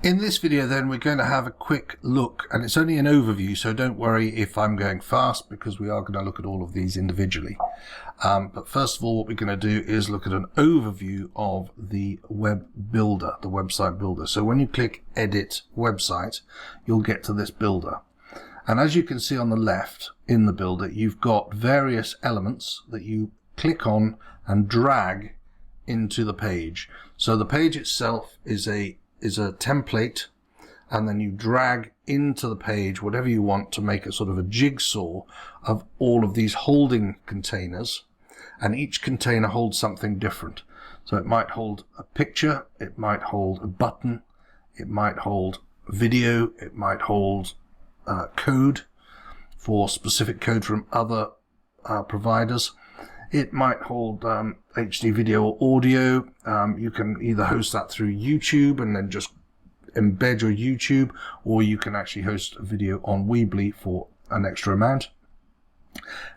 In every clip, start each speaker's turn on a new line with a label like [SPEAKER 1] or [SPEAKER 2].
[SPEAKER 1] In this video then we're going to have a quick look, and it's only an overview, so don't worry if I'm going fast because we are going to look at all of these individually. But first of all, what we're going to do is look at an overview of the web builder, the website builder. So when you click Edit Website, you'll get to this builder. And as you can see on the left in the builder, you've got various elements that you click on and drag into the page. So the page itself is a template, and then you drag into the page whatever you want to make a sort of a jigsaw of all of these holding containers, and each container holds something different. So it might hold a picture, it might hold a button, it might hold video, it might hold code for specific code from other providers. It might hold HD video or audio. You can either host that through YouTube and then just embed your YouTube, or you can actually host a video on Weebly for an extra amount.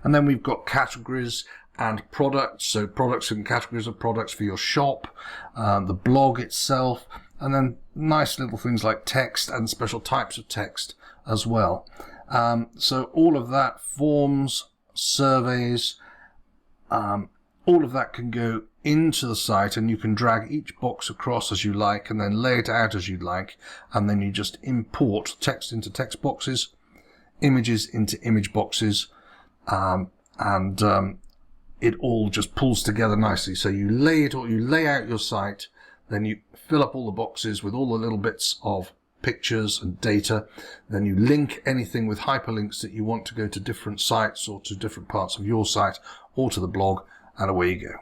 [SPEAKER 1] And then we've got categories and products. So products and categories of products for your shop, the blog itself, and then nice little things like text and special types of text as well. So all of that, forms, surveys, all of that can go into the site, and you can drag each box across as you like and then lay it out as you like, and then you just import text into text boxes, images into image boxes, and it all just pulls together nicely. So you lay out your site, then you fill up all the boxes with all the little bits of pictures and data, then you link anything with hyperlinks that you want to go to different sites or to different parts of your site or to the blog, and away you go.